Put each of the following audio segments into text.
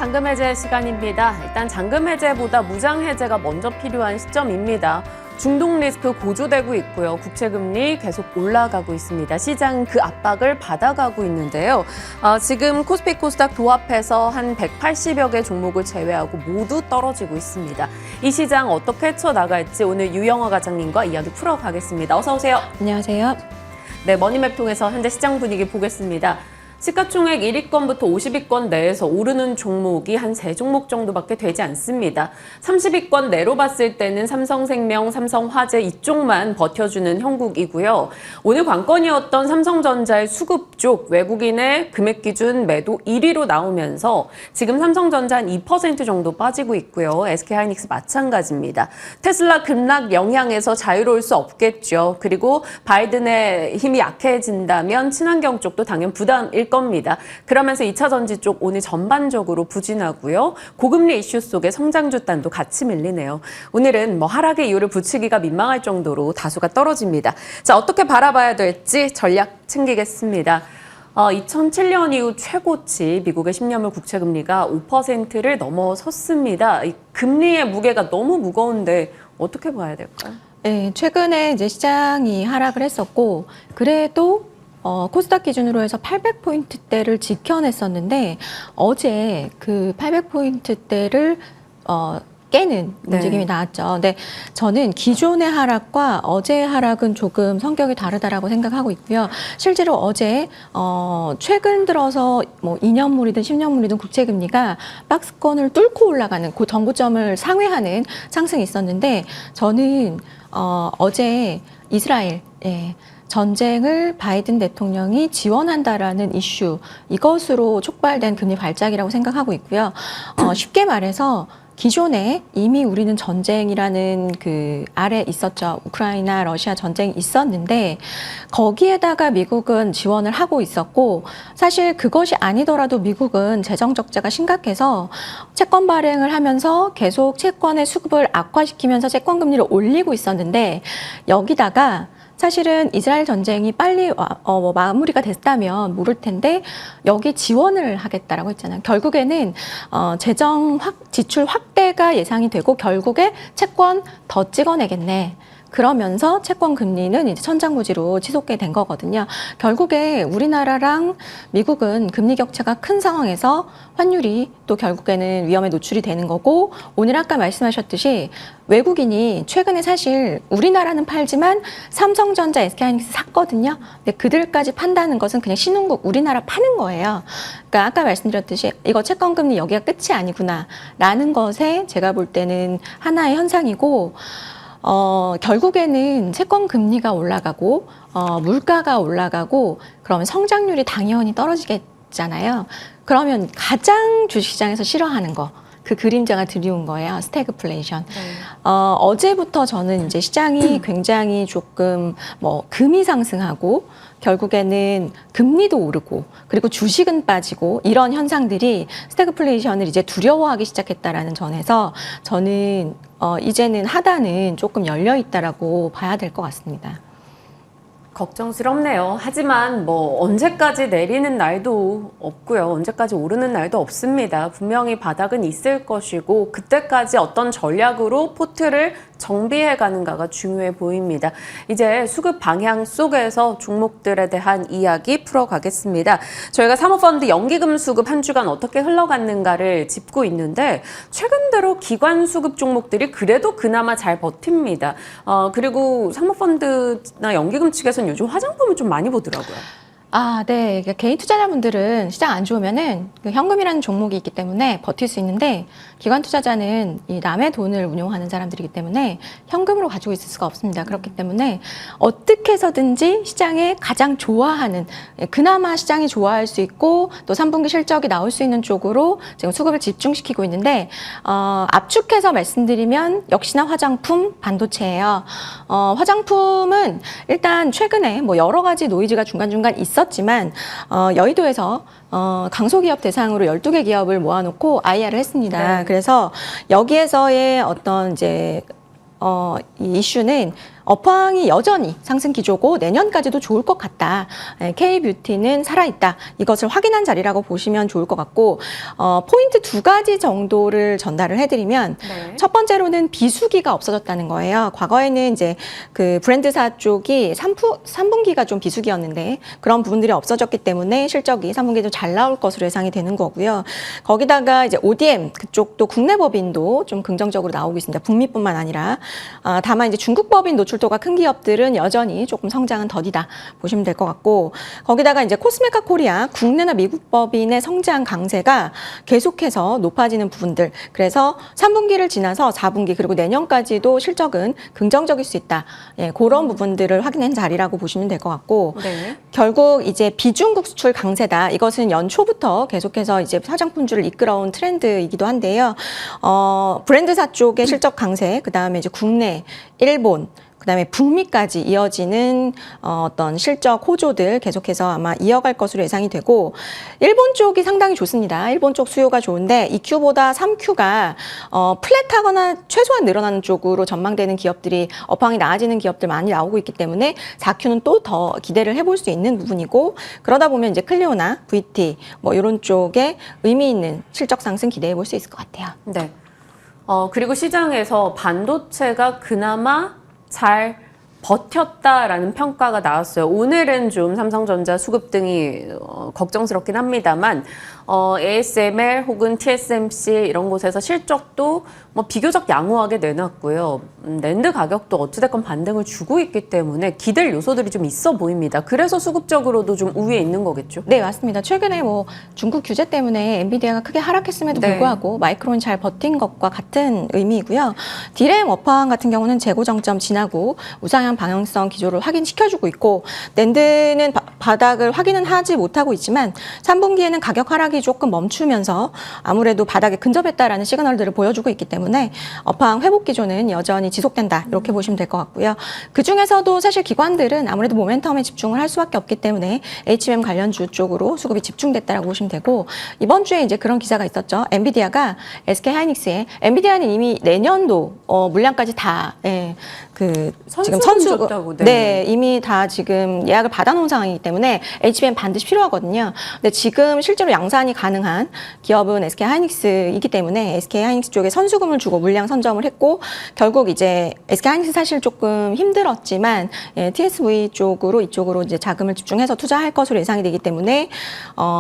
잔금 해제 시간입니다. 일단 잔금 해제보다 무장 해제가 먼저 필요한 시점입니다. 중동 리스크 고조되고 있고요. 국채금리 계속 올라가고 있습니다. 시장 그 압박을 받아가고 있는데요. 지금 코스피 코스닥 도합해서 한 180여 개 종목을 제외하고 모두 떨어지고 있습니다. 이 시장 어떻게 헤쳐나갈지 오늘 유영아 과장님과 이야기 풀어가겠습니다. 어서 오세요. 안녕하세요. 네, 머니맵 통해서 현재 시장 분위기 보겠습니다. 시가총액 1위권부터 50위권 내에서 오르는 종목이 한 3종목 정도밖에 되지 않습니다. 30위권 내로 봤을 때는 삼성생명, 삼성화재 이쪽만 버텨주는 형국이고요. 오늘 관건이었던 삼성전자의 수급 쪽 외국인의 금액 기준 매도 1위로 나오면서 지금 삼성전자 한 2% 정도 빠지고 있고요. SK하이닉스 마찬가지입니다. 테슬라 급락 영향에서 자유로울 수 없겠죠. 그리고 바이든의 힘이 약해진다면 친환경 쪽도 당연 부담일 겁니다. 그러면서 2차 전지 쪽 오늘 전반적으로 부진하고요. 고금리 이슈 속에 성장주 단도 같이 밀리네요. 오늘은 하락의 이유를 붙이기가 민망할 정도로 다소가 떨어집니다. 자, 어떻게 바라봐야 될지 전략 챙기겠습니다. 2007년 이후 최고치 미국의 10년물 국채금리가 5%를 넘어섰습니다. 이 금리의 무게가 너무 무거운데 어떻게 봐야 될까요? 네, 최근에 이제 시장이 하락을 했었고, 그래도 코스닥 기준으로 해서 800포인트대를 지켜냈었는데, 어제 그 800포인트대를 깨는 움직임이 나왔죠. 근데 저는 기존의 하락과 어제의 하락은 조금 성격이 다르다라고 생각하고 있고요. 실제로 어제 최근 들어서 2년물이든 10년물이든 국채금리가 박스권을 뚫고 올라가는 그 전고점을 상회하는 상승이 있었는데, 저는 어제 이스라엘 전쟁을 바이든 대통령이 지원한다라는 이슈, 이것으로 촉발된 금리 발작이라고 생각하고 있고요. 쉽게 말해서 기존에 이미 우리는 전쟁이라는 그 아래 있었죠. 우크라이나, 러시아 전쟁이 있었는데 거기에다가 미국은 지원을 하고 있었고, 사실 그것이 아니더라도 미국은 재정 적자가 심각해서 채권 발행을 하면서 계속 채권의 수급을 악화시키면서 채권 금리를 올리고 있었는데, 여기다가 사실은 이스라엘 전쟁이 빨리 마무리가 됐다면 모를 텐데 여기 지원을 하겠다라고 했잖아요. 결국에는 재정 지출 확대가 예상이 되고 결국에 채권 더 찍어내겠네. 그러면서 채권 금리는 이제 천장부지로 치솟게 된 거거든요. 결국에 우리나라랑 미국은 금리 격차가 큰 상황에서 환율이 또 결국에는 위험에 노출이 되는 거고, 오늘 아까 말씀하셨듯이 외국인이 최근에 사실 우리나라는 팔지만 삼성전자, SK하이닉스 샀거든요. 근데 그들까지 판다는 것은 그냥 신흥국 우리나라 파는 거예요. 그러니까 아까 말씀드렸듯이 이거 채권 금리 여기가 끝이 아니구나 라는 것에 제가 볼 때는 하나의 현상이고, 결국에는 채권 금리가 올라가고 물가가 올라가고 그러면 성장률이 당연히 떨어지겠잖아요. 그러면 가장 주식시장에서 싫어하는 거, 그 그림자가 드리운 거예요. 스태그플레이션. 어제부터 저는 이제 시장이 굉장히 조금 금이 상승하고 결국에는 금리도 오르고 그리고 주식은 빠지고 이런 현상들이 스태그플레이션을 이제 두려워하기 시작했다라는 점에서 저는 이제는 하단은 조금 열려 있다라고 봐야 될 것 같습니다. 걱정스럽네요. 하지만 언제까지 내리는 날도 없고요. 언제까지 오르는 날도 없습니다. 분명히 바닥은 있을 것이고 그때까지 어떤 전략으로 포트를 정비해 가는가가 중요해 보입니다. 이제 수급 방향 속에서 종목들에 대한 이야기 풀어가겠습니다. 저희가 사모펀드 연기금 수급 한 주간 어떻게 흘러갔는가를 짚고 있는데 최근 들어 기관 수급 종목들이 그래도 그나마 잘 버팁니다. 그리고 사모펀드나 연기금 측에서는 요즘 화장품을 좀 많이 보더라고요. 네. 개인 투자자분들은 시장 안 좋으면은 그 현금이라는 종목이 있기 때문에 버틸 수 있는데, 기관 투자자는 이 남의 돈을 운용하는 사람들이기 때문에 현금으로 가지고 있을 수가 없습니다. 그렇기 때문에 어떻게 해서든지 시장에 가장 좋아하는, 그나마 시장이 좋아할 수 있고 또 3분기 실적이 나올 수 있는 쪽으로 지금 수급을 집중시키고 있는데, 압축해서 말씀드리면 역시나 화장품, 반도체예요. 화장품은 일단 최근에 여러 가지 노이즈가 중간중간 있었지만 여의도에서 강소기업 대상으로 12개 기업을 모아놓고 IR을 했습니다. 네. 그래서 여기에서의 어떤 이제 이 이슈는 업황이 여전히 상승 기조고 내년까지도 좋을 것 같다. K뷰티는 살아있다. 이것을 확인한 자리라고 보시면 좋을 것 같고 포인트 두 가지 정도를 전달을 해드리면 네. 첫 번째로는 비수기가 없어졌다는 거예요. 과거에는 이제 그 브랜드사 쪽이 3분기가 좀 비수기였는데 그런 부분들이 없어졌기 때문에 실적이 3분기에 좀 잘 나올 것으로 예상이 되는 거고요. 거기다가 이제 ODM 그쪽도 국내 법인도 좀 긍정적으로 나오고 있습니다. 북미뿐만 아니라 다만 이제 중국 법인 노출도가 큰 기업들은 여전히 조금 성장은 더디다 보시면 될 것 같고 거기다가 이제 코스메카 코리아 국내나 미국 법인의 성장 강세가 계속해서 높아지는 부분들 그래서 3분기를 지나서 4분기 그리고 내년까지도 실적은 긍정적일 수 있다. 예, 그런 부분들을 확인한 자리라고 보시면 될 것 같고 네. 결국 이제 비중국 수출 강세다. 이것은 연초부터 계속해서 이제 화장품주를 이끌어온 트렌드이기도 한데요. 브랜드사 쪽의 실적 강세, 그 다음에 이제 국내, 일본, 그다음에 북미까지 이어지는 어떤 실적 호조들 계속해서 아마 이어갈 것으로 예상이 되고 일본 쪽이 상당히 좋습니다. 일본 쪽 수요가 좋은데 2Q보다 3Q가 플랫하거나 최소한 늘어나는 쪽으로 전망되는 기업들이 업황이 나아지는 기업들 많이 나오고 있기 때문에 4Q는 또 더 기대를 해볼 수 있는 부분이고 그러다 보면 이제 클리오나 VT 뭐 이런 쪽에 의미 있는 실적 상승 기대해 볼 수 있을 것 같아요. 네. 그리고 시장에서 반도체가 그나마 잘 버텼다라는 평가가 나왔어요. 오늘은 좀 삼성전자 수급 등이 걱정스럽긴 합니다만 ASML 혹은 TSMC 이런 곳에서 실적도 뭐 비교적 양호하게 내놨고요. 낸드 가격도 어찌됐건 반등을 주고 있기 때문에 기댈 요소들이 좀 있어 보입니다. 그래서 수급적으로도 좀 우위에 있는 거겠죠? 네, 맞습니다. 최근에 뭐 중국 규제 때문에 엔비디아가 크게 하락했음에도 네. 불구하고 마이크론이 잘 버틴 것과 같은 의미이고요. 디램 업황 같은 경우는 재고 정점 지나고 우상향 방향성 기조를 확인시켜주고 있고 낸드는 바닥을 확인은 하지 못하고 있지만 3분기에는 가격 하락이 조금 멈추면서 아무래도 바닥에 근접했다라는 시그널들을 보여주고 있기 때문에 업황 회복 기조는 여전히 지속된다 이렇게 보시면 될 것 같고요. 그 중에서도 사실 기관들은 아무래도 모멘텀에 집중을 할 수밖에 없기 때문에 HBM 관련주 쪽으로 수급이 집중됐다라고 보시면 되고 이번 주에 이제 그런 기사가 있었죠. 엔비디아가 SK하이닉스에 엔비디아는 이미 내년도 물량까지 다 지금 줬다고, 네, 이미 다 지금 예약을 받아놓은 상황이기 때문에 HBM 반드시 필요하거든요. 근데 지금 실제로 양산이 가능한 기업은 SK하이닉스이기 때문에 SK하이닉스 쪽에 선수금을 주고 물량 선점을 했고 결국 이제 SK하이닉스 사실 조금 힘들었지만 TSV 쪽으로 이쪽으로 이제 자금을 집중해서 투자할 것으로 예상이 되기 때문에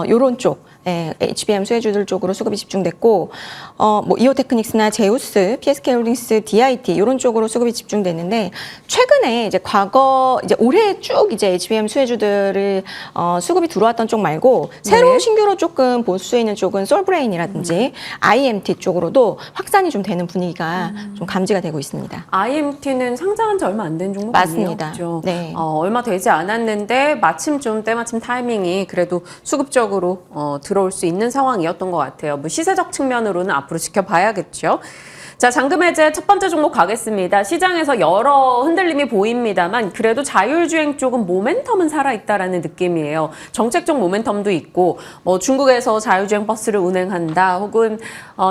요런 쪽 HBM 수혜주들 쪽으로 수급이 집중됐고 뭐 이오테크닉스나 제우스, PSK홀딩스, DIT 이런 쪽으로 수급이 집중됐는데 최근에 이제 과거 이제 올해 쭉 이제 HBM 수혜주들을 수급이 들어왔던 쪽 말고 새로운 신규로 조금 볼 수 있는 쪽은 솔브레인이라든지 IMT 쪽으로도 확산이 좀 되는 분위기가 좀 감지가 되고 있습니다. IMT는 상장한 지 얼마 안 된 종목이에요. 맞습니다. 그렇죠? 네. 얼마 되지 않았는데 마침 좀 때마침 타이밍이 그래도 수급적으로 들어올 수 있는 상황이었던 것 같아요. 뭐 시세적 측면으로는 앞으로 지켜봐야겠죠. 자, 잔금 해제 첫 번째 종목 가겠습니다. 시장에서 여러 흔들림이 보입니다만 그래도 자율주행 쪽은 모멘텀은 살아있다라는 느낌이에요. 정책적 모멘텀도 있고 뭐 중국에서 자율주행 버스를 운행한다 혹은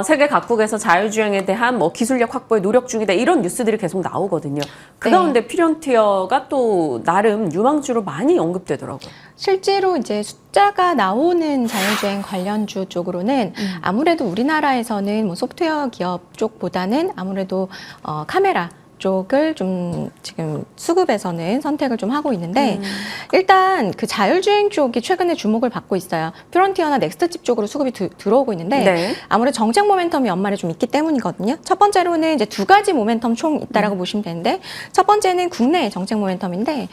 세계 각국에서 자율주행에 대한 뭐 기술력 확보에 노력 중이다 이런 뉴스들이 계속 나오거든요. 그 가운데 퓨런티어가 또 나름 유망주로 많이 언급되더라고요. 실제로 이제 숫자가 나오는 자율주행 관련주 쪽으로는 아무래도 우리나라에서는 뭐 소프트웨어 기업 쪽보다는 아무래도 카메라 쪽을 좀 지금 수급에서는 선택을 좀 하고 있는데 일단 그 자율주행 쪽이 최근에 주목을 받고 있어요. 퓨런티어나 넥스트칩 쪽으로 수급이 들어오고 있는데 네. 아무래도 정책 모멘텀이 연말에 좀 있기 때문이거든요. 첫 번째로는 이제 두 가지 모멘텀 총 있다라고 보시면 되는데 첫 번째는 국내 정책 모멘텀인데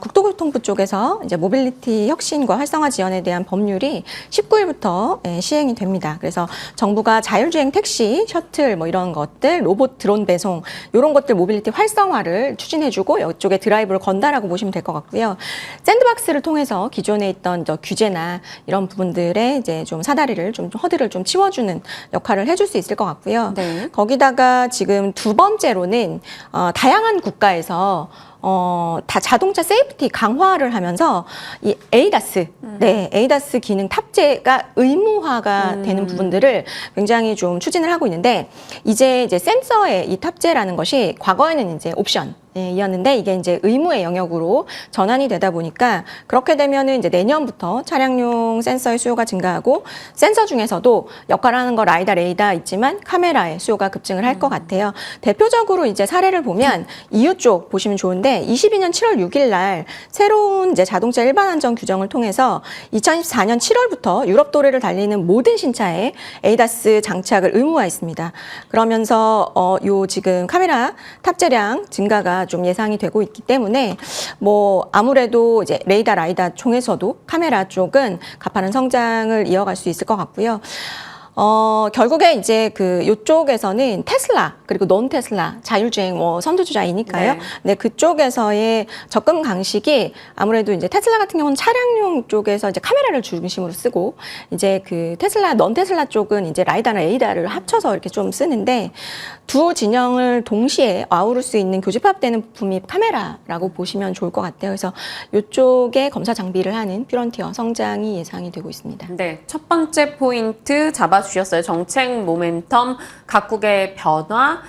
국토교통부 쪽에서 이제 모빌리티 혁신과 활성화 지원에 대한 법률이 19일부터 시행이 됩니다. 그래서 정부가 자율주행 택시, 셔틀 뭐 이런 것들, 로봇 드론 배송 이런 것들 모빌리티 활성화를 추진해주고 이쪽에 드라이브를 건다라고 보시면 될 것 같고요. 샌드박스를 통해서 기존에 있던 규제나 이런 부분들에 이제 좀 사다리를 좀 허들을 좀 치워주는 역할을 해줄 수 있을 것 같고요. 네. 거기다가 지금 두 번째로는 다양한 국가에서 다 자동차 세이프티 강화를 하면서 이 에이다스, 에이다스 기능 탑재가 의무화가 되는 부분들을 굉장히 좀 추진을 하고 있는데 이제 센서의 이 탑재라는 것이 과거에는 이제 옵션, 이었는데 이게 이제 의무의 영역으로 전환이 되다 보니까 그렇게 되면은 이제 내년부터 차량용 센서의 수요가 증가하고 센서 중에서도 역할하는 거 라이다, 레이다 있지만 카메라의 수요가 급증을 할 것 같아요. 대표적으로 이제 사례를 보면 EU 쪽 보시면 좋은데 22년 7월 6일 날 새로운 이제 자동차 일반 안전 규정을 통해서 2024년 7월부터 유럽 도로를 달리는 모든 신차에 에이다스 장착을 의무화했습니다. 그러면서 요 지금 카메라 탑재량 증가가 좀 예상이 되고 있기 때문에 뭐 아무래도 이제 레이다, 라이다 중에서도 카메라 쪽은 가파른 성장을 이어갈 수 있을 것 같고요. 결국에 이제 그 요쪽에서는 테슬라 그리고 논 테슬라 자율주행 선두주자이니까요. 네, 그쪽에서의 접근 방식이 아무래도 이제 테슬라 같은 경우는 차량용 쪽에서 이제 카메라를 중심으로 쓰고 이제 그 테슬라 논 테슬라 쪽은 이제 라이다나 에이다를 합쳐서 이렇게 좀 쓰는데 두 진영을 동시에 아우를 수 있는 교집합되는 부품이 카메라라고 보시면 좋을 것 같아요. 그래서 이쪽에 검사 장비를 하는 퓨런티어 성장이 예상이 되고 있습니다. 네, 첫 번째 포인트 잡아주셨어요. 정책 모멘텀, 각국의 변화,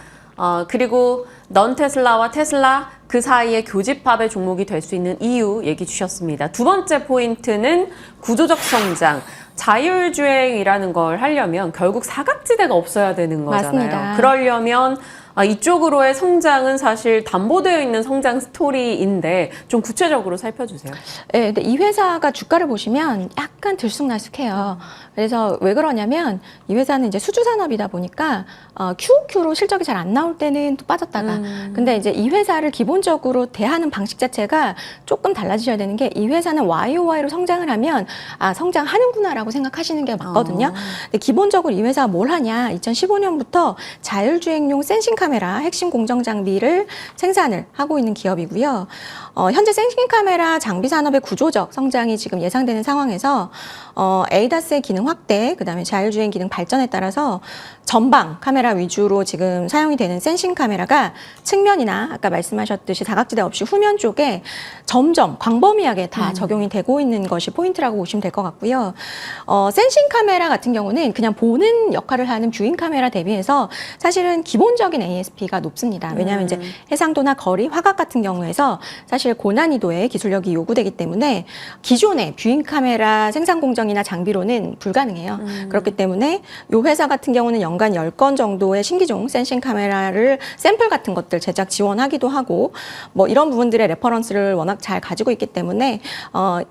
그리고 넌 테슬라와 테슬라 그 사이에 교집합의 종목이 될 수 있는 이유 얘기 주셨습니다. 두 번째 포인트는 구조적 성장. 자율주행이라는 걸 하려면 결국 사각지대가 없어야 되는 거잖아요. 맞습니다. 그러려면 이쪽으로의 성장은 사실 담보되어 있는 성장 스토리인데 좀 구체적으로 살펴주세요. 네, 근데 이 회사가 주가를 보시면 약간 들쑥날쑥해요. 그래서 왜 그러냐면 이 회사는 이제 수주 산업이다 보니까 QOQ로 실적이 잘 안 나올 때는 또 빠졌다가 근데 이제 이 회사를 기본적으로 대하는 방식 자체가 조금 달라지셔야 되는 게 이 회사는 YOY로 성장을 하면 성장하는구나라고 생각하시는 게 맞거든요. 근데 기본적으로 이 회사가 뭘 하냐 2015년부터 자율주행용 센싱 카메라 핵심 공정 장비를 생산을 하고 있는 기업이고요. 현재 센싱 카메라 장비 산업의 구조적 성장이 지금 예상되는 상황에서 에이다스의 기능 확대, 그다음에 자율주행 기능 발전에 따라서 전방 카메라 위주로 지금 사용이 되는 센싱 카메라가 측면이나 아까 말씀하셨듯이 사각지대 없이 후면 쪽에 점점 광범위하게 다 적용이 되고 있는 것이 포인트라고 보시면 될 것 같고요. 센싱 카메라 같은 경우는 그냥 보는 역할을 하는 뷰잉 카메라 대비해서 사실은 기본적인 ASP가 높습니다. 왜냐하면 이제 해상도나 거리, 화각 같은 경우에서 사실 고난이도의 기술력이 요구되기 때문에 기존의 뷰잉 카메라 생산 공정이나 장비로는 불가능해요. 그렇기 때문에 이 회사 같은 경우는 연간 10건 정도의 신기종 센싱 카메라를 샘플 같은 것들 제작 지원하기도 하고 뭐 이런 부분들의 레퍼런스를 워낙 잘 가지고 있기 때문에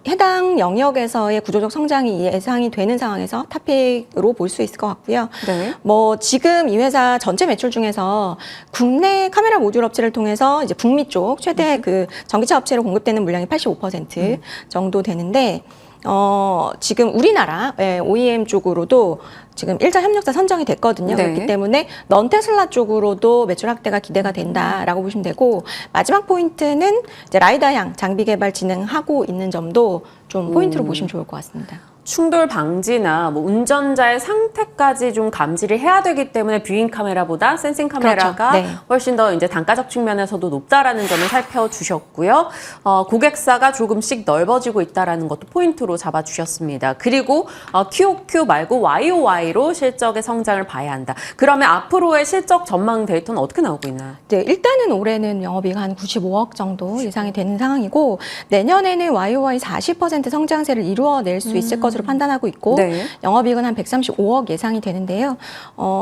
해당 영역에서의 구조적 성장이 예상이 되는 상황에서 탑픽으로 볼 수 있을 것 같고요. 네. 뭐 지금 이 회사 전체 매출 중에서 국내 카메라 모듈 업체를 통해서 이제 북미 쪽 최대 그 전기차 업체로 공급되는 물량이 85% 정도 되는데 지금 우리나라 OEM 쪽으로도 지금 1차 협력사 선정이 됐거든요. 네. 그렇기 때문에 넌 테슬라 쪽으로도 매출 확대가 기대가 된다라고 보시면 되고 마지막 포인트는 이제 라이다향 장비 개발 진행하고 있는 점도 좀 포인트로 보시면 좋을 것 같습니다. 충돌 방지나 뭐 운전자의 상태까지 좀 감지를 해야 되기 때문에 뷰잉 카메라보다 센싱 카메라가 그렇죠. 네. 훨씬 더 이제 단가적 측면에서도 높다라는 점을 살펴주셨고요. 고객사가 조금씩 넓어지고 있다라는 것도 포인트로 잡아주셨습니다. 그리고 QOQ 말고 YOY로 실적의 성장을 봐야 한다. 그러면 앞으로의 실적 전망 데이터는 어떻게 나오고 있나요? 네, 일단은 올해는 영업이익 한 95억 정도 예상이 되는 상황이고 내년에는 YOY 40% 성장세를 이루어낼 수 있을 것으로 판단하고 있고 네. 영업이익은 한 135억 예상이 되는데요.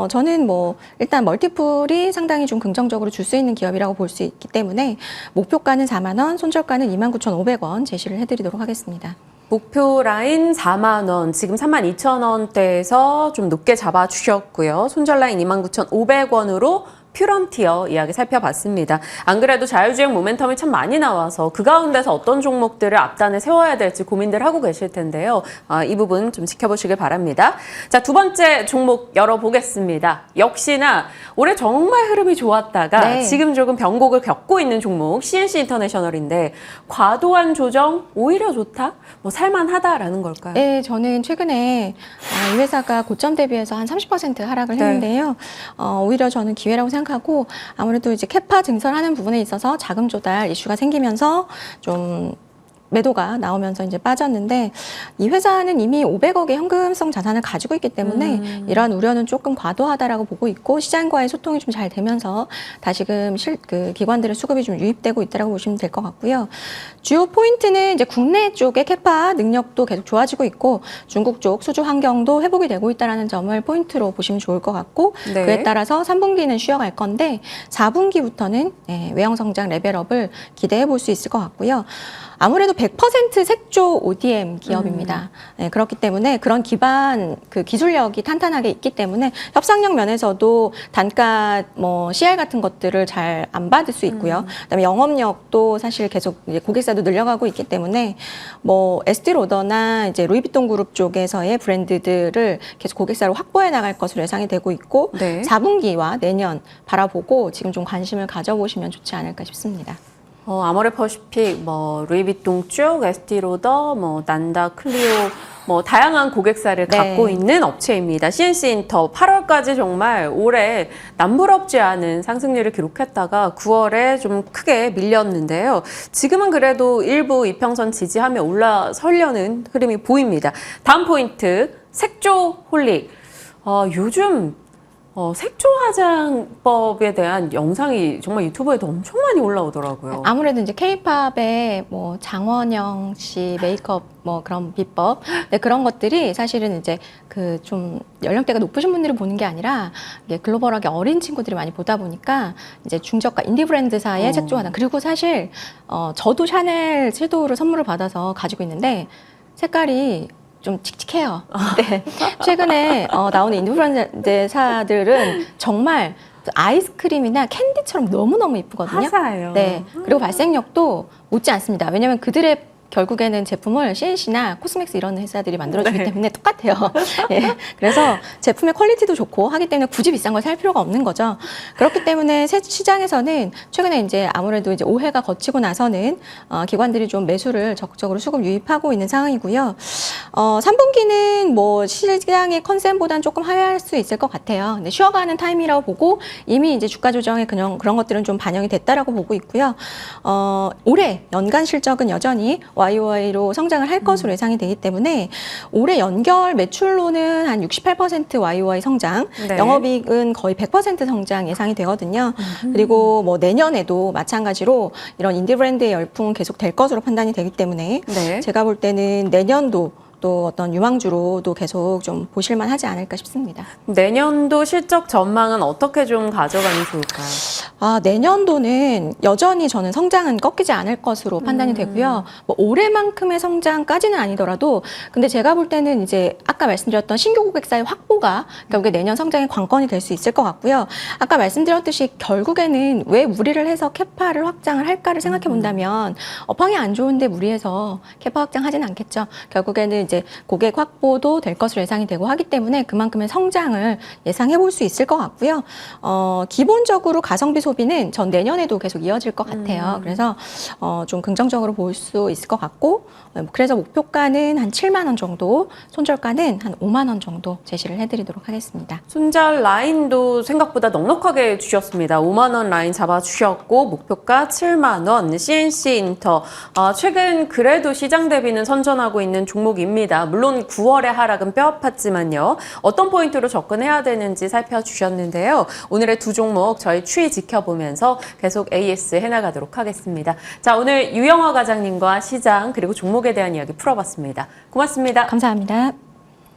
저는 뭐 일단 멀티플이 상당히 좀 긍정적으로 줄 수 있는 기업이라고 볼 수 있기 때문에 목표가는 4만 원, 손절가는 29,500원 제시를 해드리도록 하겠습니다. 목표 라인 4만 원, 지금 32,000원대에서 좀 높게 잡아주셨고요. 손절 라인 29,500원으로 퓨런티어 이야기 살펴봤습니다. 안 그래도 자율주행 모멘텀이 참 많이 나와서 그 가운데서 어떤 종목들을 앞단에 세워야 될지 고민들 하고 계실 텐데요. 이 부분 좀 지켜보시길 바랍니다. 자, 두 번째 종목 열어보겠습니다. 역시나 올해 정말 흐름이 좋았다가 네. 지금 조금 변곡을 겪고 있는 종목 CNC 인터내셔널인데 과도한 조정 오히려 좋다? 뭐 살만하다라는 걸까요? 네, 저는 최근에 이 회사가 고점 대비해서 한 30% 하락을 했는데요. 오히려 저는 기회라고 생각하고 아무래도 이제 캐파 증설하는 부분에 있어서 자금 조달 이슈가 생기면서 좀 매도가 나오면서 이제 빠졌는데 이 회사는 이미 500억의 현금성 자산을 가지고 있기 때문에 이러한 우려는 조금 과도하다라고 보고 있고 시장과의 소통이 좀 잘 되면서 다시금 그 기관들의 수급이 좀 유입되고 있다라고 보시면 될 것 같고요. 주요 포인트는 이제 국내 쪽의 캐파 능력도 계속 좋아지고 있고 중국 쪽 수주 환경도 회복이 되고 있다라는 점을 포인트로 보시면 좋을 것 같고 네. 그에 따라서 3분기는 쉬어갈 건데 4분기부터는 외형 성장 레벨업을 기대해 볼 수 있을 것 같고요. 아무래도 100% 색조 ODM 기업입니다. 네, 그렇기 때문에 그런 기반 그 기술력이 탄탄하게 있기 때문에 협상력 면에서도 단가 뭐 CR 같은 것들을 잘 안 받을 수 있고요. 그다음에 영업력도 사실 계속 이제 고객사도 늘려가고 있기 때문에 뭐 에스티 로더나 이제 루이비통 그룹 쪽에서의 브랜드들을 계속 고객사로 확보해 나갈 것으로 예상이 되고 있고 네. 4분기와 내년 바라보고 지금 좀 관심을 가져보시면 좋지 않을까 싶습니다. 아모레 퍼시픽, 루이비통 쭉, 에스티로더, 난다, 클리오, 다양한 고객사를 네. 갖고 있는 업체입니다. CNC 인터 8월까지 정말 올해 남부럽지 않은 상승률을 기록했다가 9월에 좀 크게 밀렸는데요. 지금은 그래도 일부 이평선 지지하며 올라서려는 흐름이 보입니다. 다음 포인트, 색조 홀릭. 요즘 색조 화장법에 대한 영상이 정말 유튜브에도 엄청 많이 올라오더라고요. 아무래도 이제 케이팝의 뭐 장원영 씨 메이크업 뭐 그런 비법, 네, 그런 것들이 사실은 이제 그 좀 연령대가 높으신 분들이 보는 게 아니라 이게 글로벌하게 어린 친구들이 많이 보다 보니까 이제 중저가 인디 브랜드사의 색조 화장 그리고 사실 저도 샤넬 섀도우를 선물을 받아서 가지고 있는데 색깔이 좀 칙칙해요. 네. 최근에 나오는 인플루엔서들은 정말 아이스크림이나 캔디처럼 너무너무 이쁘거든요. 화사해요. 네. 그리고 발색력도 못지 않습니다. 왜냐면 그들의 결국에는 제품을 CNC나 코스맥스 이런 회사들이 만들어주기 네. 때문에 똑같아요. 예. 그래서 제품의 퀄리티도 좋고 하기 때문에 굳이 비싼 걸 살 필요가 없는 거죠. 그렇기 때문에 시장에서는 최근에 이제 아무래도 이제 오해가 거치고 나서는 기관들이 좀 매수를 적극적으로 수급 유입하고 있는 상황이고요. 3분기는 뭐 시장의 컨센보다는 조금 하회할 수 있을 것 같아요. 근데 쉬어가는 타임이라고 보고 이미 이제 주가 조정에 그런 것들은 좀 반영이 됐다라고 보고 있고요. 올해 연간 실적은 여전히 YOY로 성장을 할 것으로 예상이 되기 때문에 올해 연결 매출로는 한 68% YOY 성장, 네. 영업이익은 거의 100% 성장 예상이 되거든요. 그리고 뭐 내년에도 마찬가지로 이런 인디 브랜드의 열풍은 계속 될 것으로 판단이 되기 때문에 네. 제가 볼 때는 내년도 또 어떤 유망주로도 계속 좀 보실만 하지 않을까 싶습니다. 내년도 실적 전망은 어떻게 좀 가져가면 좋을까요? 내년도는 여전히 저는 성장은 꺾이지 않을 것으로 판단이 되고요. 뭐 올해만큼의 성장까지는 아니더라도 근데 제가 볼 때는 이제 아까 말씀드렸던 신규 고객사의 확보가 결국에 내년 성장의 관건이 될 수 있을 것 같고요. 아까 말씀드렸듯이 결국에는 왜 무리를 해서 캐파를 확장을 할까를 생각해 본다면 업황이 안 좋은데 무리해서 캐파 확장하지는 않겠죠. 결국에는 이제 고객 확보도 될 것으로 예상이 되고 하기 때문에 그만큼의 성장을 예상해 볼 수 있을 것 같고요. 기본적으로 가성비 소비는 전 내년에도 계속 이어질 것 같아요. 그래서 좀 긍정적으로 볼 수 있을 것 같고 그래서 목표가는 한 7만 원 정도, 손절가는 한 5만 원 정도 제시를 해드리도록 하겠습니다. 손절 라인도 생각보다 넉넉하게 주셨습니다. 5만 원 라인 잡아주셨고 목표가 7만 원. CNC 인터 최근 그래도 시장 대비는 선전하고 있는 종목입니다. 물론 9월의 하락은 뼈아팠지만요. 어떤 포인트로 접근해야 되는지 살펴주셨는데요. 오늘의 두 종목 저희 추이 지켜보면서 계속 AS 해나가도록 하겠습니다. 자, 오늘 유영화 과장님과 시장 그리고 종목에 대한 이야기 풀어봤습니다. 고맙습니다. 감사합니다.